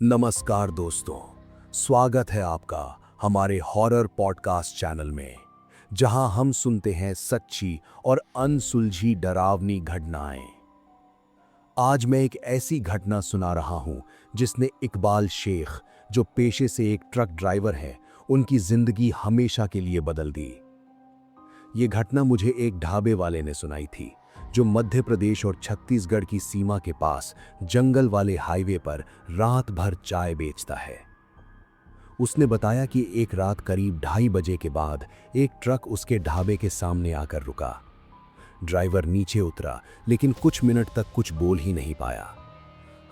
नमस्कार दोस्तों, स्वागत है आपका हमारे हॉरर पॉडकास्ट चैनल में, जहां हम सुनते हैं सच्ची और अनसुलझी डरावनी घटनाएं। आज मैं एक ऐसी घटना सुना रहा हूं जिसने इकबाल शेख, जो पेशे से एक ट्रक ड्राइवर हैं, उनकी जिंदगी हमेशा के लिए बदल दी। ये घटना मुझे एक ढाबे वाले ने सुनाई थी, जो मध्य प्रदेश और छत्तीसगढ़ की सीमा के पास जंगल वाले हाईवे पर रात भर चाय बेचता है। उसने बताया कि एक रात करीब 2:30 बजे के बाद एक ट्रक उसके ढाबे के सामने आकर रुका। ड्राइवर नीचे उतरा, लेकिन कुछ मिनट तक कुछ बोल ही नहीं पाया।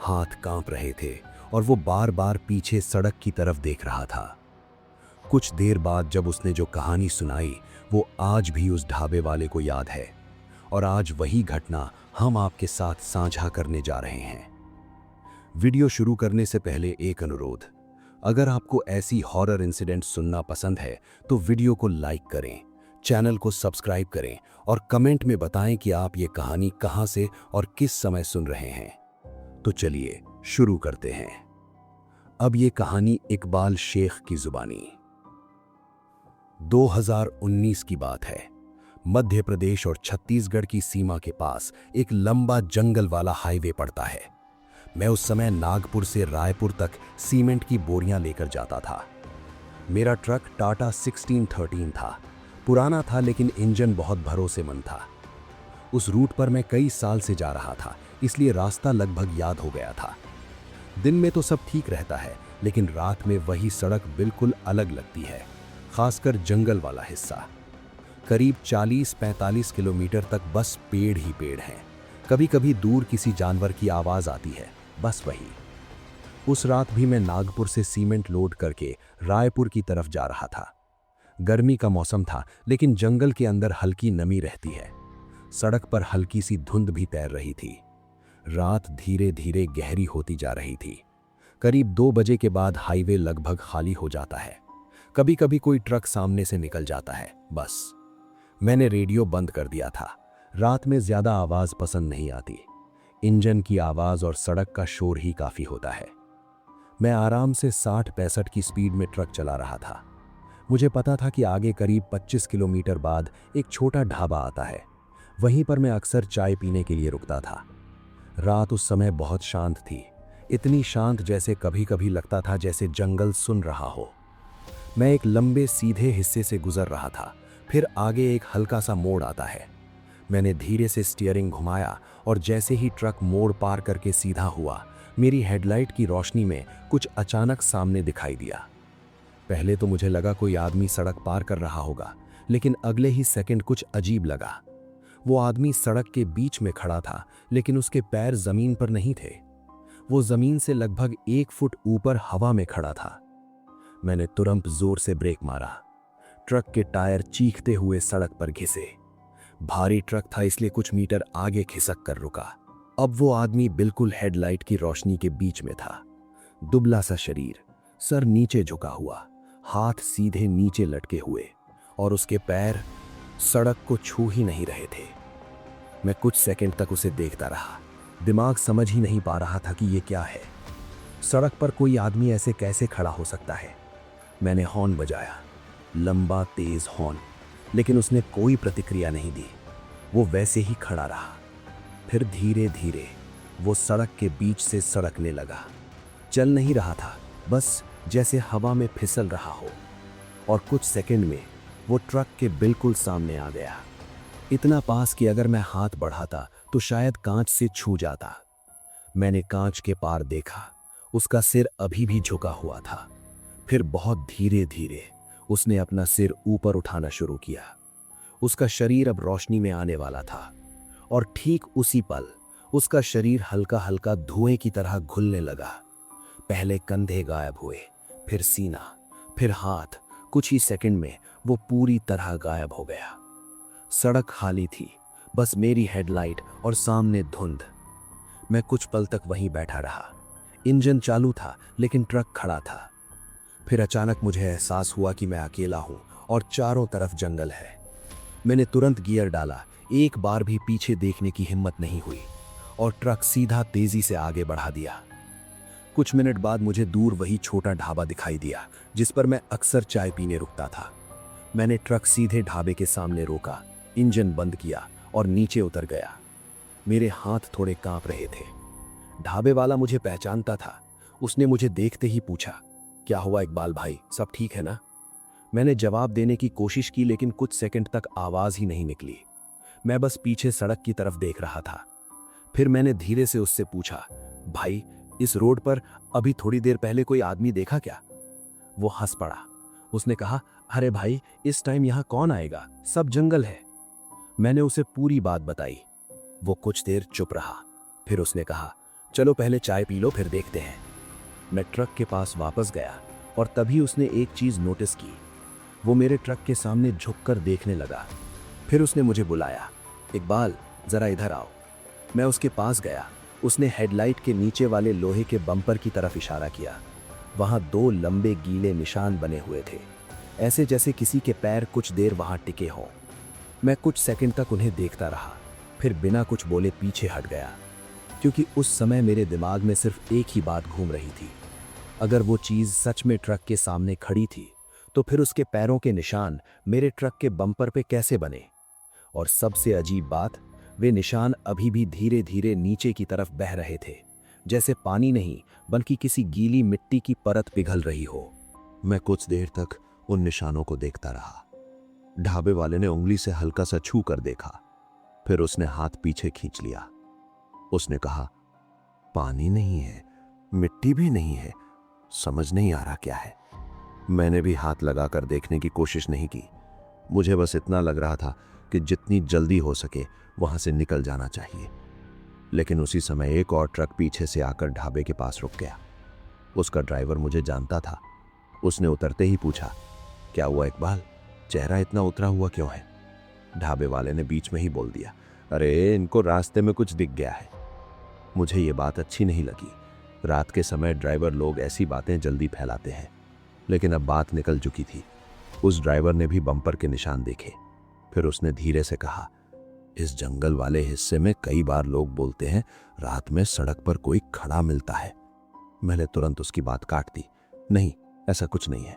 हाथ कांप रहे थे और वो बार बार पीछे सड़क की तरफ देख रहा था। कुछ देर बाद जब उसने जो कहानी सुनाई, वो आज भी उस ढाबे वाले को याद है, और आज वही घटना हम आपके साथ साझा करने जा रहे हैं। वीडियो शुरू करने से पहले एक अनुरोध: अगर आपको ऐसी हॉरर इंसिडेंट सुनना पसंद है तो वीडियो को लाइक करें, चैनल को सब्सक्राइब करें और कमेंट में बताएं कि आप ये कहानी कहां से और किस समय सुन रहे हैं। तो चलिए शुरू करते हैं। अब ये कहानी इकबाल शेख की जुबानी। 2019 की बात है। मध्य प्रदेश और छत्तीसगढ़ की सीमा के पास एक लंबा जंगल वाला हाईवे पड़ता है। मैं उस समय नागपुर से रायपुर तक सीमेंट की बोरियां लेकर जाता था। मेरा ट्रक टाटा 1613 था। पुराना था, लेकिन इंजन बहुत भरोसेमंद था। उस रूट पर मैं कई साल से जा रहा था, इसलिए रास्ता लगभग याद हो गया था। दिन में तो सब ठीक रहता है, लेकिन रात में वही सड़क बिल्कुल अलग लगती है, खासकर जंगल वाला हिस्सा। करीब 40-45 किलोमीटर तक बस पेड़ ही पेड़ हैं। कभी कभी दूर किसी जानवर की आवाज़ आती है, बस वही। उस रात भी मैं नागपुर से सीमेंट लोड करके रायपुर की तरफ जा रहा था। गर्मी का मौसम था, लेकिन जंगल के अंदर हल्की नमी रहती है। सड़क पर हल्की सी धुंध भी तैर रही थी। रात धीरे धीरे गहरी होती जा रही थी। करीब 2 बजे के बाद हाईवे लगभग खाली हो जाता है। कभी कभी कोई ट्रक सामने से निकल जाता है, बस। मैंने रेडियो बंद कर दिया था। रात में ज्यादा आवाज पसंद नहीं आती। इंजन की आवाज और सड़क का शोर ही काफी होता है। मैं आराम से 60-65 की स्पीड में ट्रक चला रहा था। मुझे पता था कि आगे करीब 25 किलोमीटर बाद एक छोटा ढाबा आता है। वहीं पर मैं अक्सर चाय पीने के लिए रुकता था। रात उस समय बहुत शांत थी, इतनी शांत जैसे कभी कभी लगता था जैसे जंगल सुन रहा हो। मैं एक लंबे सीधे हिस्से से गुजर रहा था। फिर आगे एक हल्का सा मोड़ आता है। मैंने धीरे से स्टीयरिंग घुमाया और जैसे ही ट्रक मोड़ पार करके सीधा हुआ, मेरी हेडलाइट की रोशनी में कुछ अचानक सामने दिखाई दिया। पहले तो मुझे लगा कोई आदमी सड़क पार कर रहा होगा, लेकिन अगले ही सेकंड कुछ अजीब लगा। वो आदमी सड़क के बीच में खड़ा था, लेकिन उसके पैर जमीन पर नहीं थे। वो जमीन से लगभग 1 फुट ऊपर हवा में खड़ा था। मैंने तुरंत जोर से ब्रेक मारा। ट्रक के टायर चीखते हुए सड़क पर घिसे। भारी ट्रक था, इसलिए कुछ मीटर आगे खिसक कर रुका। अब वो आदमी बिल्कुल हेडलाइट की रोशनी के बीच में था। दुबला सा शरीर, सर नीचे झुका हुआ, हाथ सीधे नीचे लटके हुए, और उसके पैर सड़क को छू ही नहीं रहे थे। मैं कुछ सेकंड तक उसे देखता रहा। दिमाग समझ ही नहीं पा रहा था कि ये क्या है। सड़क पर कोई आदमी ऐसे कैसे खड़ा हो सकता है। मैंने हॉर्न बजाया, लंबा तेज हॉर्न, लेकिन उसने कोई प्रतिक्रिया नहीं दी। वो वैसे ही खड़ा रहा। फिर धीरे धीरे वो सड़क के बीच से सड़कने लगा। चल नहीं रहा था, बस जैसे हवा में फिसल रहा हो। और कुछ सेकंड में वो ट्रक के बिल्कुल सामने आ गया। इतना पास कि अगर मैं हाथ बढ़ाता तो शायद कांच से छू जाता। मैंने कांच के पार देखा, उसका सिर अभी भी झुका हुआ था। फिर बहुत धीरे धीरे उसने अपना सिर ऊपर उठाना शुरू किया। उसका शरीर अब रोशनी में आने वाला था, और ठीक उसी पल उसका शरीर हल्का हल्का धुएं की तरह घुलने लगा। पहले कंधे गायब हुए, फिर सीना, फिर हाथ। कुछ ही सेकंड में वो पूरी तरह गायब हो गया। सड़क खाली थी, बस मेरी हेडलाइट और सामने धुंध। मैं कुछ पल तक वहीं बैठा रहा। इंजन चालू था, लेकिन ट्रक खड़ा था। फिर अचानक मुझे एहसास हुआ कि मैं अकेला हूं और चारों तरफ जंगल है। मैंने तुरंत गियर डाला। एक बार भी पीछे देखने की हिम्मत नहीं हुई, और ट्रक सीधा तेजी से आगे बढ़ा दिया। कुछ मिनट बाद मुझे दूर वही छोटा ढाबा दिखाई दिया जिस पर मैं अक्सर चाय पीने रुकता था। मैंने ट्रक सीधे ढाबे के सामने रोका, इंजन बंद किया और नीचे उतर गया। मेरे हाथ थोड़े कांप रहे थे। ढाबे वाला मुझे पहचानता था। उसने मुझे देखते ही पूछा, क्या हुआ इकबाल भाई, सब ठीक है ना? मैंने जवाब देने की कोशिश की लेकिन कुछ सेकंड तक आवाज ही नहीं निकली। मैं बस पीछे सड़क की तरफ देख रहा था। फिर मैंने धीरे से उससे पूछा, भाई इस रोड पर अभी थोड़ी देर पहले कोई आदमी देखा क्या? वो हंस पड़ा। उसने कहा, अरे भाई इस टाइम यहां कौन आएगा, सब जंगल है। मैंने उसे पूरी बात बताई। वो कुछ देर चुप रहा। फिर उसने कहा, चलो पहले चाय पी लो फिर देखते हैं। मैं ट्रक के पास वापस गया और तभी उसने एक चीज नोटिस की। वो मेरे ट्रक के सामने झुककर देखने लगा। फिर उसने मुझे बुलाया, इकबाल जरा इधर आओ। मैं उसके पास गया। उसने हेडलाइट के नीचे वाले लोहे के बम्पर की तरफ इशारा किया। वहां 2 लंबे गीले निशान बने हुए थे, ऐसे जैसे किसी के पैर कुछ देर वहां टिके हों। मैं कुछ सेकंड तक उन्हें देखता रहा, फिर बिना कुछ बोले पीछे हट गया, क्योंकि उस समय मेरे दिमाग में सिर्फ एक ही बात घूम रही थी। अगर वो चीज सच में ट्रक के सामने खड़ी थी तो फिर उसके पैरों के निशान मेरे ट्रक के बम्पर पे कैसे बने? और सबसे अजीब बात, वे निशान अभी भी धीरे धीरे नीचे की तरफ बह रहे थे, जैसे पानी नहीं बल्कि किसी गीली मिट्टी की परत पिघल रही हो। मैं कुछ देर तक उन निशानों को देखता रहा। ढाबे वाले ने उंगली से हल्का सा छू कर देखा, फिर उसने हाथ पीछे खींच लिया। उसने कहा, पानी नहीं है, मिट्टी भी नहीं है, समझ नहीं आ रहा क्या है। मैंने भी हाथ लगाकर देखने की कोशिश नहीं की। मुझे बस इतना लग रहा था कि जितनी जल्दी हो सके वहां से निकल जाना चाहिए। लेकिन उसी समय एक और ट्रक पीछे से आकर ढाबे के पास रुक गया। उसका ड्राइवर मुझे जानता था। उसने उतरते ही पूछा, क्या हुआ इकबाल, चेहरा इतना उतरा हुआ क्यों है? ढाबे वाले ने बीच में ही बोल दिया, अरे इनको रास्ते में कुछ दिख गया है। मुझे ये बात अच्छी नहीं लगी। रात के समय ड्राइवर लोग ऐसी बातें जल्दी फैलाते हैं, लेकिन अब बात निकल चुकी थी। उस ड्राइवर ने भी बम्पर के निशान देखे। फिर उसने धीरे से कहा, इस जंगल वाले हिस्से में कई बार लोग बोलते हैं रात में सड़क पर कोई खड़ा मिलता है। मैंने तुरंत उसकी बात काट दी, नहीं ऐसा कुछ नहीं है।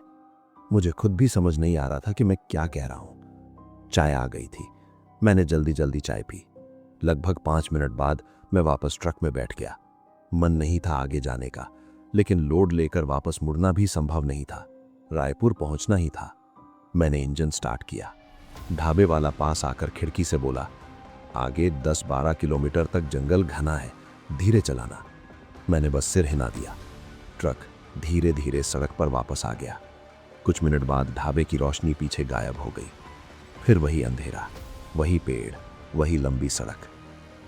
मुझे खुद भी समझ नहीं आ रहा था कि मैं क्या कह रहा हूं। चाय आ गई थी। मैंने जल्दी जल्दी चाय पी। लगभग 5 मिनट बाद मैं वापस ट्रक में बैठ गया। मन नहीं था आगे जाने का, लेकिन लोड लेकर वापस मुड़ना भी संभव नहीं था। रायपुर पहुंचना ही था। मैंने इंजन स्टार्ट किया। ढाबे वाला पास आकर खिड़की से बोला, आगे 10-12 किलोमीटर तक जंगल घना है, धीरे चलाना। मैंने बस सिर हिला दिया। ट्रक धीरे धीरे सड़क पर वापस आ गया। कुछ मिनट बाद ढाबे की रोशनी पीछे गायब हो गई। फिर वही अंधेरा, वही पेड़, वही लंबी सड़क।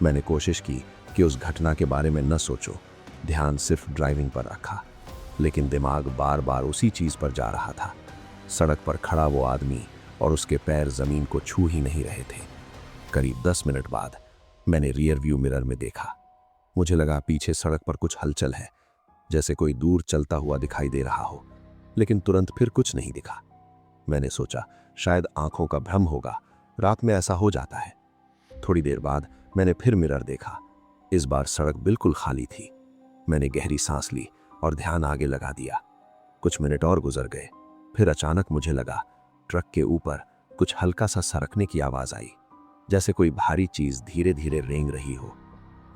मैंने कोशिश की कि उस घटना के बारे में न सोचो, ध्यान सिर्फ ड्राइविंग पर रखा, लेकिन दिमाग बार बार उसी चीज पर जा रहा था। सड़क पर खड़ा वो आदमी और उसके पैर जमीन को छू ही नहीं रहे थे। करीब 10 मिनट बाद मैंने रियर व्यू मिरर में देखा। मुझे लगा पीछे सड़क पर कुछ हलचल है, जैसे कोई दूर चलता हुआ दिखाई दे रहा हो, लेकिन तुरंत फिर कुछ नहीं दिखा। मैंने सोचा शायद आंखों का भ्रम होगा, रात में ऐसा हो जाता है। थोड़ी देर बाद मैंने फिर मिरर देखा। इस बार सड़क बिल्कुल खाली थी। मैंने गहरी सांस ली और ध्यान आगे लगा दिया। कुछ मिनट और गुजर गए। फिर अचानक मुझे लगा ट्रक के ऊपर कुछ हल्का सा सरकने की आवाज आई, जैसे कोई भारी चीज धीरे धीरे रेंग रही हो।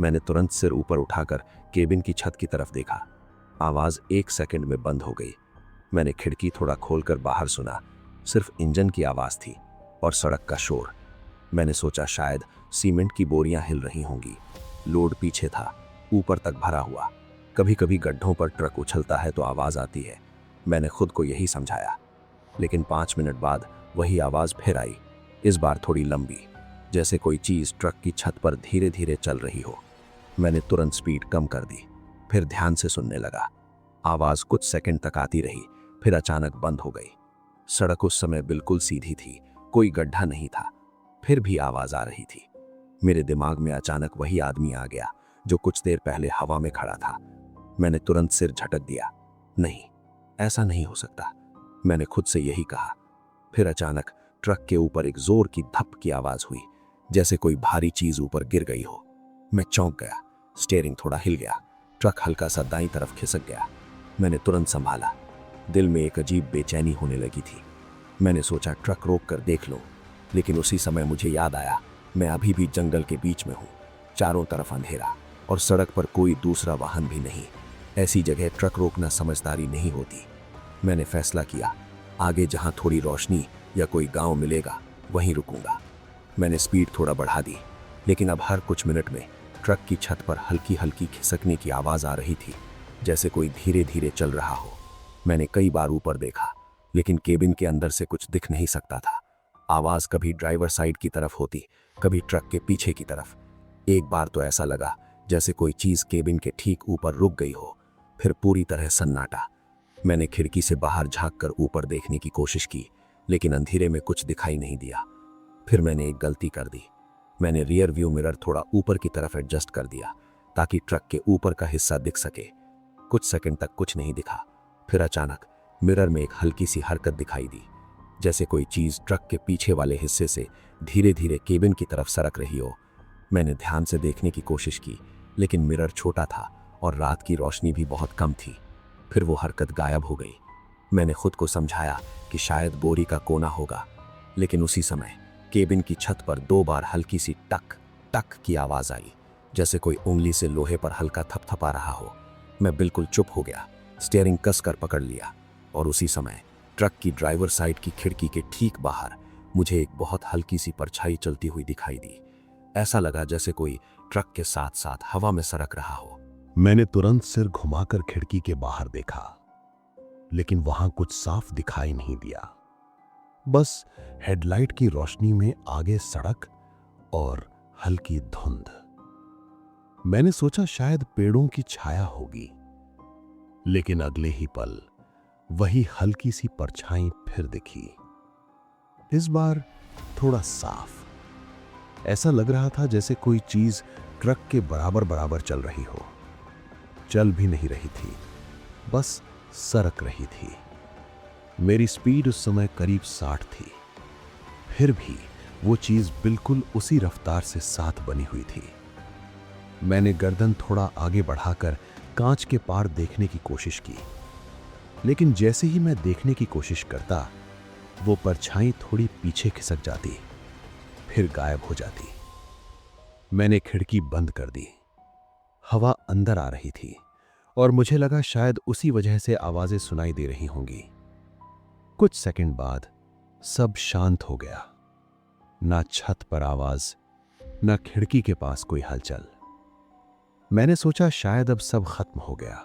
मैंने तुरंत सिर ऊपर उठाकर केबिन की छत की तरफ देखा। आवाज 1 सेकंड में बंद हो गई। मैंने खिड़की थोड़ा खोलकर बाहर सुना। सिर्फ इंजन की आवाज थी और सड़क का शोर। मैंने सोचा शायद सीमेंट की बोरियां हिल रही होंगी। लोड पीछे था, ऊपर तक भरा हुआ। कभी कभी गड्ढों पर ट्रक उछलता है तो आवाज आती है। मैंने खुद को यही समझाया। लेकिन 5 मिनट बाद वही आवाज फिर आई, इस बार थोड़ी लंबी, जैसे कोई चीज ट्रक की छत पर धीरे धीरे चल रही हो। मैंने तुरंत स्पीड कम कर दी, फिर ध्यान से सुनने लगा। आवाज कुछ सेकंड तक आती रही, फिर अचानक बंद हो गई। सड़क उस समय बिल्कुल सीधी थी, कोई गड्ढा नहीं था। फिर भी आवाज आ रही थी। मेरे दिमाग में अचानक वही आदमी आ गया जो कुछ देर पहले हवा में खड़ा था। मैंने तुरंत सिर झटक दिया, नहीं ऐसा नहीं हो सकता, मैंने खुद से यही कहा। फिर अचानक ट्रक के ऊपर एक जोर की धप की आवाज हुई, जैसे कोई भारी चीज ऊपर गिर गई हो। मैं चौंक गया, स्टीयरिंग थोड़ा हिल गया, ट्रक हल्का सा दाईं तरफ खिसक गया। मैंने तुरंत संभाला। दिल में एक अजीब बेचैनी होने लगी थी। मैंने सोचा ट्रक रोक कर देख लूं, लेकिन उसी समय मुझे याद आया मैं अभी भी जंगल के बीच में हूं। चारों तरफ अंधेरा और सड़क पर कोई दूसरा वाहन भी नहीं। ऐसी जगह ट्रक रोकना समझदारी नहीं होती। मैंने फैसला किया, आगे जहां थोड़ी रोशनी या कोई गांव मिलेगा वहीं रुकूंगा। मैंने स्पीड थोड़ा बढ़ा दी, लेकिन अब हर कुछ मिनट में ट्रक की छत पर हल्की हल्की खिसकने की आवाज़ आ रही थी, जैसे कोई धीरे धीरे चल रहा हो। मैंने कई बार ऊपर देखा, लेकिन केबिन के अंदर से कुछ दिख नहीं सकता था। आवाज़ कभी ड्राइवर साइड की तरफ होती, कभी ट्रक के पीछे की तरफ। एक बार तो ऐसा लगा जैसे कोई चीज़ केबिन के ठीक ऊपर रुक गई हो। फिर पूरी तरह सन्नाटा। मैंने खिड़की से बाहर झांक कर ऊपर देखने की कोशिश की, लेकिन अंधेरे में कुछ दिखाई नहीं दिया। फिर मैंने एक गलती कर दी। मैंने रियर व्यू मिरर थोड़ा ऊपर की तरफ एडजस्ट कर दिया, ताकि ट्रक के ऊपर का हिस्सा दिख सके। कुछ सेकंड तक कुछ नहीं दिखा। फिर अचानक मिरर में एक हल्की सी हरकत दिखाई दी, जैसे कोई चीज़ ट्रक के पीछे वाले हिस्से से धीरे धीरे केबिन की तरफ सरक रही हो। मैंने ध्यान से देखने की कोशिश की, लेकिन मिरर छोटा था और रात की रोशनी भी बहुत कम थी। फिर वो हरकत गायब हो गई। मैंने खुद को समझाया कि शायद बोरी का कोना होगा, लेकिन उसी समय केबिन की छत पर 2 बार हल्की सी टक टक की आवाज़ आई, जैसे कोई उंगली से लोहे पर हल्का थपथपा रहा हो। मैं बिल्कुल चुप हो गया, स्टीयरिंग कसकर पकड़ लिया, और उसी समय ट्रक की ड्राइवर साइड की खिड़की के ठीक बाहर मुझे एक बहुत हल्की सी परछाई चलती हुई दिखाई दी। ऐसा लगा जैसे कोई ट्रक के साथ साथ हवा में सरक रहा हो। मैंने तुरंत सिर घुमाकर खिड़की के बाहर देखा, लेकिन वहां कुछ साफ दिखाई नहीं दिया। बस हेडलाइट की रोशनी में आगे सड़क और हल्की धुंध। मैंने सोचा शायद पेड़ों की छाया होगी, लेकिन अगले ही पल वही हल्की सी परछाई फिर दिखी। इस बार थोड़ा साफ। ऐसा लग रहा था जैसे कोई चीज ट्रक के बराबर बराबर चल रही हो। चल भी नहीं रही थी, बस सरक रही थी। मेरी स्पीड उस समय करीब 60 थी। फिर भी वो चीज बिल्कुल उसी रफ्तार से साथ बनी हुई थी। मैंने गर्दन थोड़ा आगे बढ़ाकर कांच के पार देखने की कोशिश की, लेकिन जैसे ही मैं देखने की कोशिश करता, वो परछाई थोड़ी पीछे खिसक जाती, फिर गायब हो जाती। मैंने खिड़की बंद कर दी। हवा अंदर आ रही थी और मुझे लगा शायद उसी वजह से आवाजें सुनाई दे रही होंगी। कुछ सेकंड बाद सब शांत हो गया। ना छत पर आवाज, ना खिड़की के पास कोई हलचल। मैंने सोचा शायद अब सब खत्म हो गया,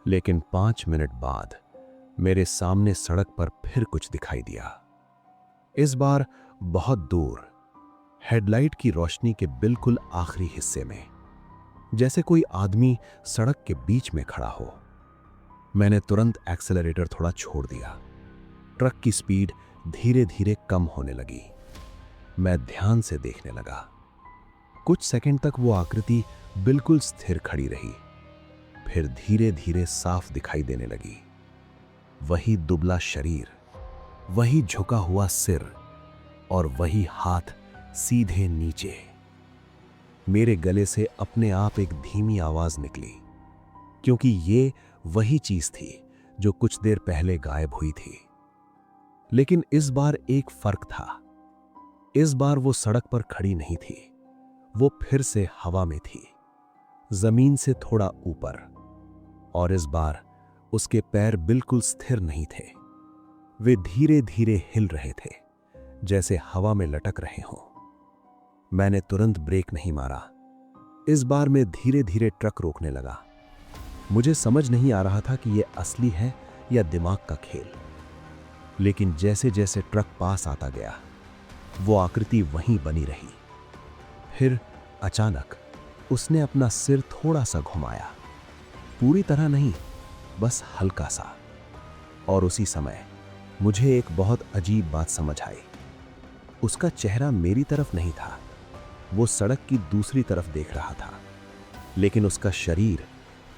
लेकिन 5 मिनट बाद मेरे सामने सड़क पर फिर कुछ दिखाई दिया। इस बार बहुत दूर, हेडलाइट की रोशनी के बिल्कुल आखिरी हिस्से में, जैसे कोई आदमी सड़क के बीच में खड़ा हो। मैंने तुरंत एक्सेलरेटर थोड़ा छोड़ दिया। ट्रक की स्पीड धीरे धीरे कम होने लगी। मैं ध्यान से देखने लगा। कुछ सेकंड तक वो आकृति बिल्कुल स्थिर खड़ी रही, फिर धीरे धीरे साफ दिखाई देने लगी। वही दुबला शरीर, वही झुका हुआ सिर और वही हाथ सीधे नीचे। मेरे गले से अपने आप एक धीमी आवाज निकली, क्योंकि ये वही चीज थी जो कुछ देर पहले गायब हुई थी। लेकिन इस बार एक फर्क था। इस बार वो सड़क पर खड़ी नहीं थी, वो फिर से हवा में थी, जमीन से थोड़ा ऊपर। और इस बार उसके पैर बिल्कुल स्थिर नहीं थे। वे धीरे धीरे हिल रहे थे, जैसे हवा में लटक रहे हों। मैंने तुरंत ब्रेक नहीं मारा। इस बार मैं धीरे धीरे ट्रक रोकने लगा। मुझे समझ नहीं आ रहा था कि यह असली है या दिमाग का खेल। लेकिन जैसे जैसे ट्रक पास आता गया, वो आकृति वहीं बनी रही। फिर अचानक उसने अपना सिर थोड़ा सा घुमाया, पूरी तरह नहीं, बस हल्का सा। और उसी समय मुझे एक बहुत अजीब बात समझ आई। उसका चेहरा मेरी तरफ नहीं था, वो सड़क की दूसरी तरफ देख रहा था, लेकिन उसका शरीर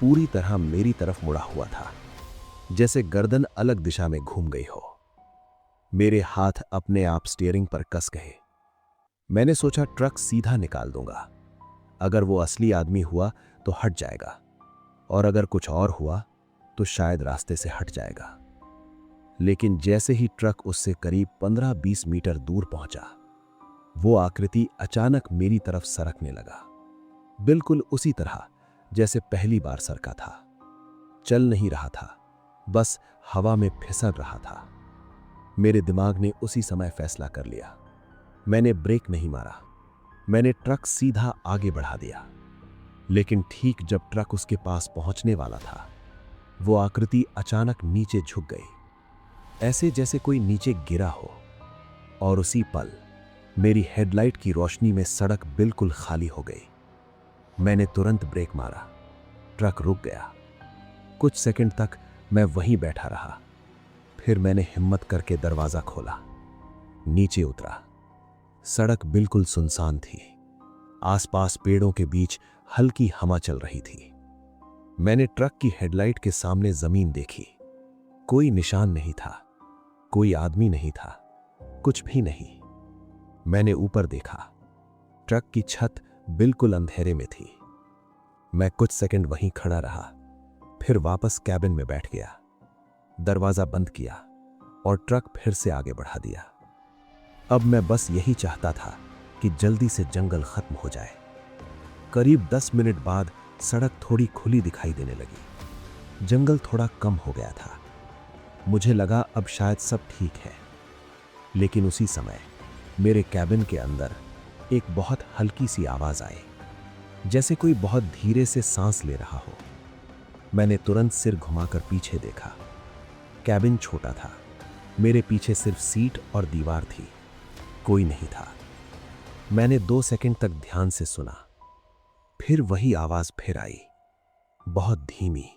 पूरी तरह मेरी तरफ मुड़ा हुआ था, जैसे गर्दन अलग दिशा में घूम गई हो। मेरे हाथ अपने आप स्टीयरिंग पर कस गए। मैंने सोचा ट्रक सीधा निकाल दूंगा, अगर वो असली आदमी हुआ तो हट जाएगा, और अगर कुछ और हुआ तो शायद रास्ते से हट जाएगा। लेकिन जैसे ही ट्रक उससे करीब 15-20 मीटर दूर पहुंचा, वो आकृति अचानक मेरी तरफ सरकने लगा, बिल्कुल उसी तरह जैसे पहली बार सरका था। चल नहीं रहा था, बस हवा में फिसल रहा था। मेरे दिमाग ने उसी समय फैसला कर लिया। मैंने ब्रेक नहीं मारा, मैंने ट्रक सीधा आगे बढ़ा दिया। लेकिन ठीक जब ट्रक उसके पास पहुंचने वाला था, वो आकृति अचानक नीचे झुक गई, ऐसे जैसे कोई नीचे गिरा हो। और उसी पल मेरी हेडलाइट की रोशनी में सड़क बिल्कुल खाली हो गई। मैंने तुरंत ब्रेक मारा, ट्रक रुक गया। कुछ सेकंड तक मैं वहीं बैठा रहा। फिर मैंने हिम्मत करके दरवाजा खोला, नीचे उतरा। सड़क बिल्कुल सुनसान थी, आसपास पेड़ों के बीच हल्की हवा चल रही थी। मैंने ट्रक की हेडलाइट के सामने जमीन देखी। कोई निशान नहीं था, कोई आदमी नहीं था, कुछ भी नहीं। मैंने ऊपर देखा, ट्रक की छत बिल्कुल अंधेरे में थी। मैं कुछ सेकंड वहीं खड़ा रहा, फिर वापस कैबिन में बैठ गया, दरवाजा बंद किया और ट्रक फिर से आगे बढ़ा दिया। अब मैं बस यही चाहता था कि जल्दी से जंगल खत्म हो जाए। करीब 10 मिनट बाद सड़क थोड़ी खुली दिखाई देने लगी। जंगल थोड़ा कम हो गया था। मुझे लगा अब शायद सब ठीक है। लेकिन उसी समय मेरे कैबिन के अंदर एक बहुत हल्की सी आवाज आई, जैसे कोई बहुत धीरे से सांस ले रहा हो। मैंने तुरंत सिर घुमाकर पीछे देखा। कैबिन छोटा था, मेरे पीछे सिर्फ सीट और दीवार थी, कोई नहीं था। मैंने 2 सेकंड तक ध्यान से सुना। फिर वही आवाज फिर आई, बहुत धीमी,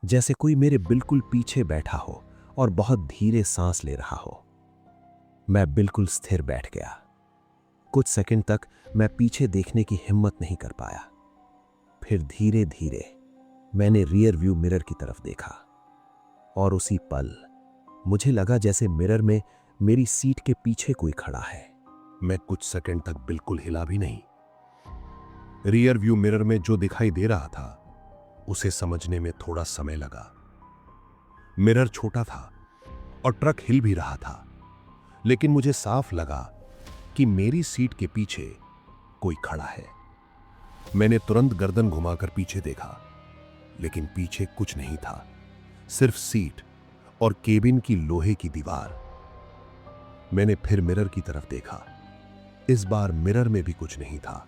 जैसे कोई मेरे बिल्कुल पीछे बैठा हो और बहुत धीरे सांस ले रहा हो। मैं बिल्कुल स्थिर बैठ गया। कुछ सेकंड तक मैं पीछे देखने की हिम्मत नहीं कर पाया। फिर धीरे धीरे मैंने रियर व्यू मिरर की तरफ देखा और उसी पल मुझे लगा जैसे मिरर में मेरी सीट के पीछे कोई खड़ा है। मैं कुछ सेकंड तक बिल्कुल हिला भी नहीं। रियर व्यू मिरर में जो दिखाई दे रहा था उसे समझने में थोड़ा समय लगा। मिरर छोटा था और ट्रक हिल भी रहा था, लेकिन मुझे साफ लगा कि मेरी सीट के पीछे कोई खड़ा है। मैंने तुरंत गर्दन घुमाकर पीछे देखा, लेकिन पीछे कुछ नहीं था, सिर्फ सीट और केबिन की लोहे की दीवार। मैंने फिर मिरर की तरफ देखा। इस बार मिरर में भी कुछ नहीं था।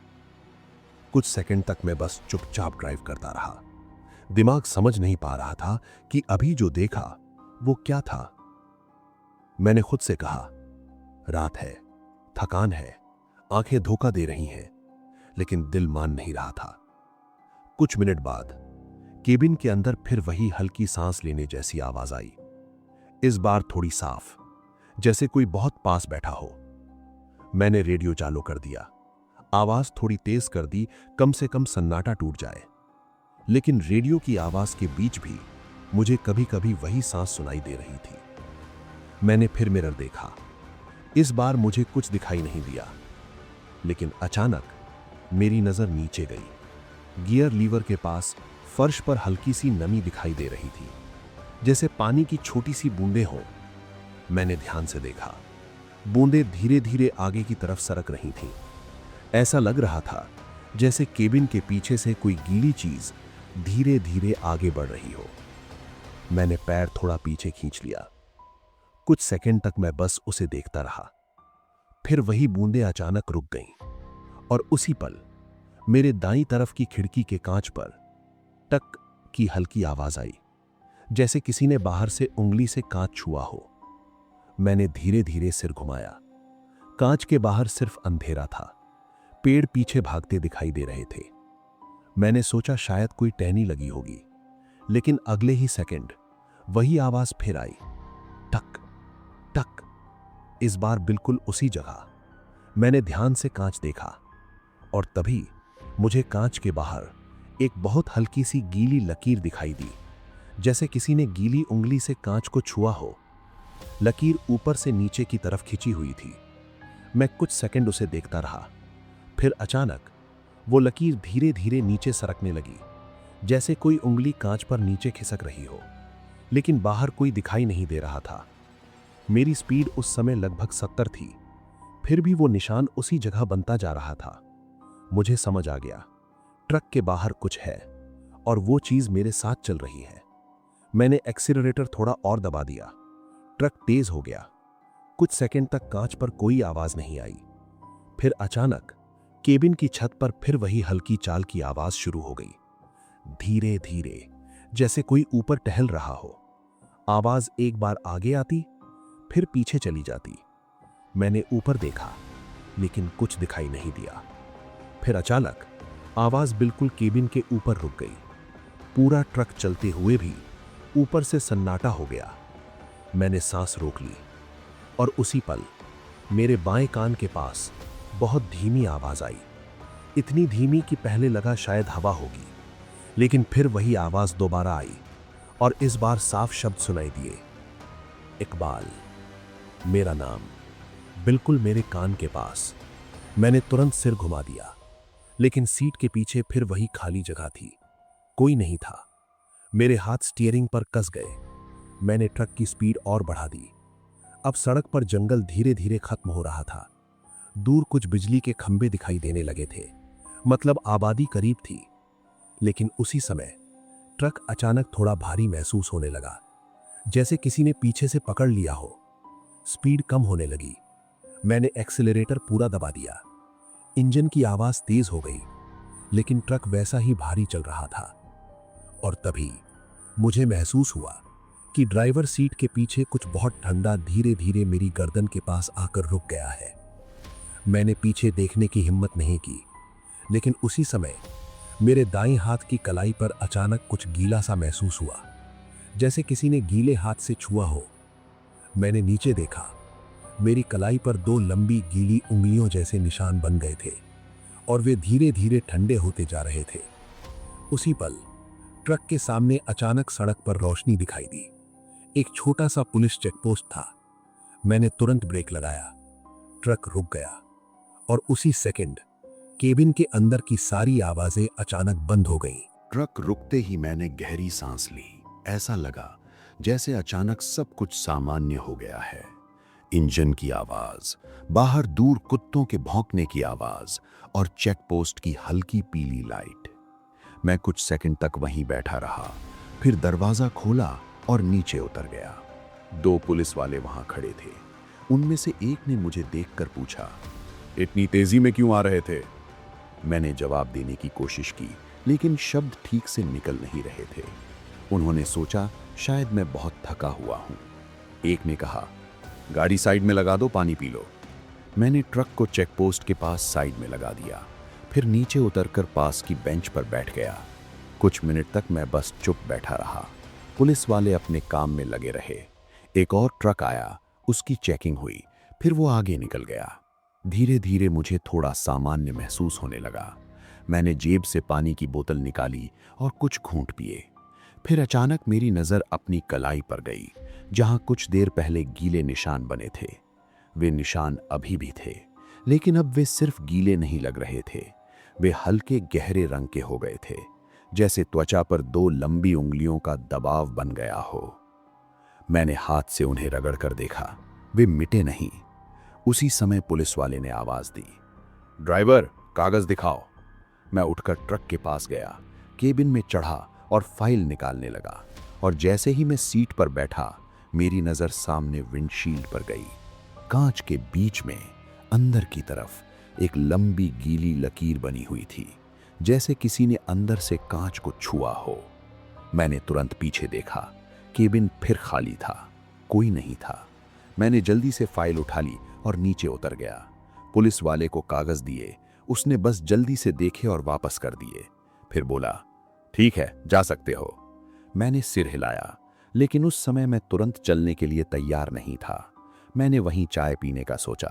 कुछ सेकंड तक मैं बस चुपचाप ड्राइव करता रहा। दिमाग समझ नहीं पा रहा था कि अभी जो देखा वो क्या था। मैंने खुद से कहा, रात है, थकान है, आंखें धोखा दे रही हैं, लेकिन दिल मान नहीं रहा था। कुछ मिनट बाद केबिन के अंदर फिर वही हल्की सांस लेने जैसी आवाज आई। इस बार थोड़ी साफ, जैसे कोई बहुत पास बैठा हो। मैंने रेडियो चालू कर दिया, आवाज थोड़ी तेज कर दी, कम से कम सन्नाटा टूट जाए। लेकिन रेडियो की आवाज के बीच भी मुझे कभी कभी वही सांस सुनाई दे रही थी। मैंने फिर मिरर देखा। इस बार मुझे कुछ दिखाई नहीं दिया, लेकिन अचानक मेरी नजर नीचे गई। गियर लीवर के पास फर्श पर हल्की सी नमी दिखाई दे रही थी, जैसे पानी की छोटी सी बूंदें हों। मैंने ध्यान से देखा, बूंदें धीरे धीरे आगे की तरफ सरक रही थीं। ऐसा लग रहा था जैसे केबिन के पीछे से कोई गीली चीज धीरे धीरे आगे बढ़ रही हो। मैंने पैर थोड़ा पीछे खींच लिया। कुछ सेकंड तक मैं बस उसे देखता रहा। फिर वही बूंदें अचानक रुक गईं और उसी पल मेरे दाईं तरफ की खिड़की के कांच पर टक की हल्की आवाज आई, जैसे किसी ने बाहर से उंगली से कांच छुआ हो। मैंने धीरे धीरे सिर घुमाया। कांच के बाहर सिर्फ अंधेरा था, पेड़ पीछे भागते दिखाई दे रहे थे। मैंने सोचा शायद कोई टहनी लगी होगी, लेकिन अगले ही सेकंड वही आवाज फिर आई, टक टक। इस बार बिल्कुल उसी जगह। मैंने ध्यान से कांच देखा और तभी मुझे कांच के बाहर एक बहुत हल्की सी गीली लकीर दिखाई दी, जैसे किसी ने गीली उंगली से कांच को छुआ हो। लकीर ऊपर से नीचे की तरफ खिंची हुई थी। मैं कुछ सेकंड उसे देखता रहा। फिर अचानक वो लकीर धीरे धीरे नीचे सरकने लगी, जैसे कोई उंगली कांच पर नीचे खिसक रही हो, लेकिन बाहर कोई दिखाई नहीं दे रहा था। मेरी स्पीड उस समय लगभग 70 थी, फिर भी वो निशान उसी जगह बनता जा रहा था। मुझे समझ आ गया, ट्रक के बाहर कुछ है और वो चीज मेरे साथ चल रही है। मैंने एक्सीलरेटर थोड़ा और दबा दिया। ट्रक तेज हो गया। कुछ सेकंड तक कांच पर कोई आवाज नहीं आई। फिर अचानक केबिन की छत पर फिर वही हल्की चाल की आवाज शुरू हो गई, धीरे धीरे, जैसे कोई ऊपर टहल रहा हो। आवाज एक बार आगे आती, फिर पीछे चली जाती। मैंने ऊपर देखा, लेकिन कुछ दिखाई नहीं दिया। फिर अचानक आवाज बिल्कुल केबिन के ऊपर रुक गई। पूरा ट्रक चलते हुए भी ऊपर से सन्नाटा हो गया। मैंने सांस रोक ली और उसी पल मेरे बाएं कान के पास बहुत धीमी आवाज आई, इतनी धीमी कि पहले लगा शायद हवा होगी, लेकिन फिर वही आवाज दोबारा आई और इस बार साफ शब्द सुनाई दिए, इकबाल। मेरा नाम, बिल्कुल मेरे कान के पास। मैंने तुरंत सिर घुमा दिया, लेकिन सीट के पीछे फिर वही खाली जगह थी, कोई नहीं था। मेरे हाथ स्टीयरिंग पर कस गए। मैंने ट्रक की स्पीड और बढ़ा दी। अब सड़क पर जंगल धीरे धीरे खत्म हो रहा था। दूर कुछ बिजली के खंभे दिखाई देने लगे थे, मतलब आबादी करीब थी। लेकिन उसी समय ट्रक अचानक थोड़ा भारी महसूस होने लगा, जैसे किसी ने पीछे से पकड़ लिया हो। स्पीड कम होने लगी। मैंने एक्सीलरेटर पूरा दबा दिया। इंजन की आवाज तेज हो गई, लेकिन ट्रक वैसा ही भारी चल रहा था। और तभी मुझे महसूस हुआ कि ड्राइवर सीट के पीछे कुछ बहुत ठंडा धीरे धीरे मेरी गर्दन के पास आकर रुक गया है। मैंने पीछे देखने की हिम्मत नहीं की, लेकिन उसी समय मेरे दाईं हाथ की कलाई पर अचानक कुछ गीला सा महसूस हुआ, जैसे किसी ने गीले हाथ से छुआ हो। मैंने नीचे देखा। मेरी कलाई पर 2 लंबी गीली उंगलियों जैसे निशान बन गए थे और वे धीरे धीरे ठंडे होते जा रहे थे। उसी पल ट्रक के सामने अचानक सड़क पर रोशनी दिखाई दी। एक छोटा सा पुलिस चेकपोस्ट था। मैंने तुरंत ब्रेक लगाया। ट्रक रुक गया और उसी सेकंड केबिन के अंदर की सारी आवाजें अचानक बंद हो गईं। ट्रक रुकते ही मैंने गहरी सांस ली। ऐसा लगा जैसे अचानक सब कुछ सामान्य हो गया है। इंजन की आवाज, बाहर दूर कुत्तों के भौंकने की आवाज और चेकपोस्ट की हल्की पीली लाइट। मैं कुछ सेकंड तक वहीं बैठा रहा, फिर दरवाजा खोला और नीचे उतर गया। 2 पुलिस वाले वहां खड़े थे। उनमें से एक ने मुझे देखकर पूछा, इतनी तेजी में क्यों आ रहे थे? मैंने जवाब देने की कोशिश की, लेकिन शब्द ठीक से निकल नहीं रहे थे। उन्होंने सोचा शायद मैं बहुत थका हुआ हूं। एक ने कहा, गाड़ी साइड में लगा दो, पानी पी लो। मैंने ट्रक को चेकपोस्ट के पास साइड में लगा दिया, फिर नीचे उतरकर पास की बेंच पर बैठ गया। कुछ मिनट तक मैं बस चुप बैठा रहा। पुलिस वाले अपने काम में लगे रहे। एक और ट्रक आया, उसकी चेकिंग हुई, फिर वो आगे निकल गया। धीरे धीरे मुझे थोड़ा सामान्य महसूस होने लगा। मैंने जेब से पानी की बोतल निकाली और कुछ घूंट पिए। फिर अचानक मेरी नज़र अपनी कलाई पर गई, जहां कुछ देर पहले गीले निशान बने थे। वे निशान अभी भी थे, लेकिन अब वे सिर्फ गीले नहीं लग रहे थे। वे हल्के गहरे रंग के हो गए थे, जैसे त्वचा पर 2 लंबी उंगलियों का दबाव बन गया हो। मैंने हाथ से उन्हें रगड़ कर देखा, वे मिटे नहीं। उसी समय पुलिस वाले ने आवाज दी, ड्राइवर, कागज दिखाओ। मैं उठकर ट्रक के पास गया, केबिन में चढ़ा और फाइल निकालने लगा। और जैसे ही मैं सीट पर बैठा, मेरी नजर सामने विंडशील्ड पर गई। कांच के बीच में अंदर की तरफ एक लंबी गीली लकीर बनी हुई थी, जैसे किसी ने अंदर से कांच को छुआ हो। मैंने तुरंत पीछे देखा। केबिन फिर खाली था, कोई नहीं था। मैंने जल्दी से फाइल उठा ली और नीचे उतर गया। पुलिस वाले को कागज दिए, उसने बस जल्दी से देखे और वापस कर दिए। फिर बोला, ठीक है, जा सकते हो। मैंने सिर हिलाया, लेकिन उस समय मैं तुरंत चलने के लिए तैयार नहीं था। मैंने वहीं चाय पीने का सोचा।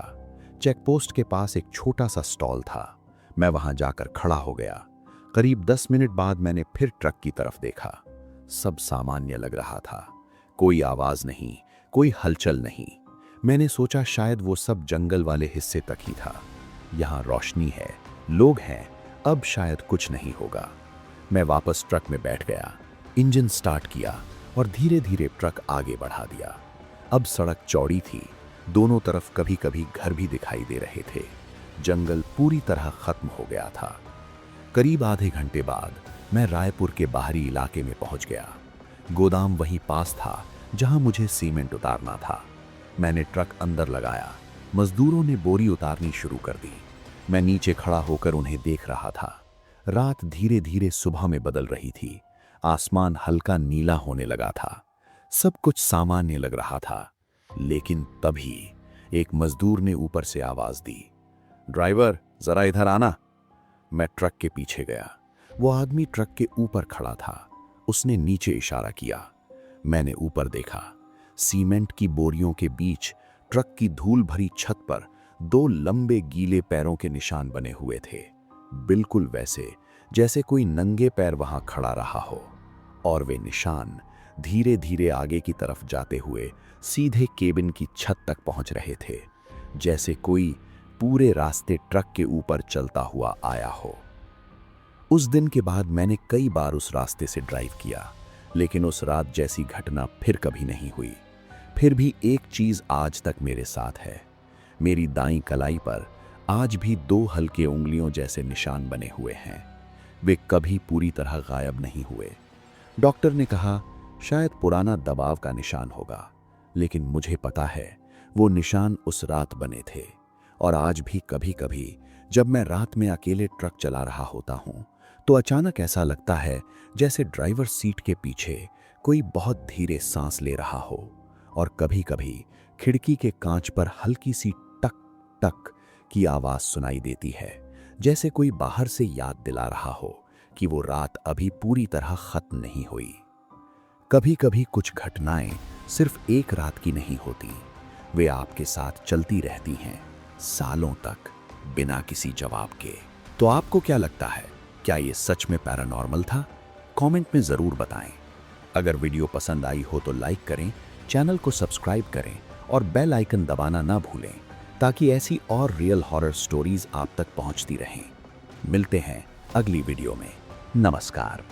चेकपोस्ट के पास एक छोटा सा स्टॉल था। मैं वहां जाकर खड़ा हो गया। करीब 10 मिनट बाद मैंने फिर ट्रक की तरफ देखा। सब सामान्य लग रहा था। कोई आवाज नहीं, कोई हलचल नहीं। मैंने सोचा शायद वो सब जंगल वाले हिस्से तक ही था। यहाँ रोशनी है, लोग हैं, अब शायद कुछ नहीं होगा। मैं वापस ट्रक में बैठ गया, इंजन स्टार्ट किया और धीरे धीरे ट्रक आगे बढ़ा दिया। अब सड़क चौड़ी थी, दोनों तरफ कभी कभी घर भी दिखाई दे रहे थे। जंगल पूरी तरह खत्म हो गया था। करीब आधे घंटे बाद मैं रायपुर के बाहरी इलाके में पहुंच गया। गोदाम वहीं पास था जहां मुझे सीमेंट उतारना था। मैंने ट्रक अंदर लगाया, मजदूरों ने बोरी उतारनी शुरू कर दी। मैं नीचे खड़ा होकर उन्हें देख रहा था। रात धीरे धीरे सुबह में बदल रही थी। आसमान हल्का नीला होने लगा था। सब कुछ सामान्य लग रहा था। लेकिन तभी एक मजदूर ने ऊपर से आवाज दी, ड्राइवर जरा इधर आना। मैं ट्रक के पीछे गया। वो आदमी ट्रक के ऊपर खड़ा था। उसने नीचे इशारा किया। मैंने ऊपर देखा। सीमेंट की बोरियों के बीच ट्रक की धूल भरी छत पर 2 लंबे गीले पैरों के निशान बने हुए थे, बिल्कुल वैसे जैसे कोई नंगे पैर वहां खड़ा रहा हो। और वे निशान धीरे धीरे आगे की तरफ जाते हुए सीधे केबिन की छत तक पहुंच रहे थे, जैसे कोई पूरे रास्ते ट्रक के ऊपर चलता हुआ आया हो। उस दिन के बाद मैंने कई बार उस रास्ते से ड्राइव किया, लेकिन उस रात जैसी घटना फिर कभी नहीं हुई। फिर भी एक चीज आज तक मेरे साथ है। मेरी दाईं कलाई पर आज भी 2 हल्के उंगलियों जैसे निशान बने हुए हैं। वे कभी पूरी तरह गायब नहीं हुए। डॉक्टर ने कहा शायद पुराना दबाव का निशान होगा, लेकिन मुझे पता है वो निशान उस रात बने थे। और आज भी कभी कभी जब मैं रात में अकेले ट्रक चला रहा होता हूँ तो अचानक ऐसा लगता है जैसे ड्राइवर सीट के पीछे कोई बहुत धीरे सांस ले रहा हो। और कभी कभी खिड़की के कांच पर हल्की सी टक टक की आवाज सुनाई देती है, जैसे कोई बाहर से याद दिला रहा हो कि वो रात अभी पूरी तरह खत्म नहीं हुई। कभी कभी कुछ घटनाएं सिर्फ एक रात की नहीं होती, वे आपके साथ चलती रहती हैं सालों तक बिना किसी जवाब के। तो आपको क्या लगता है, क्या ये सच में पैरानॉर्मल था? कमेंट में जरूर बताएं। अगर वीडियो पसंद आई हो तो लाइक करें, चैनल को सब्सक्राइब करें और बेल आइकन दबाना ना भूलें, ताकि ऐसी और रियल हॉरर स्टोरीज आप तक पहुंचती रहें। मिलते हैं अगली वीडियो में। नमस्कार।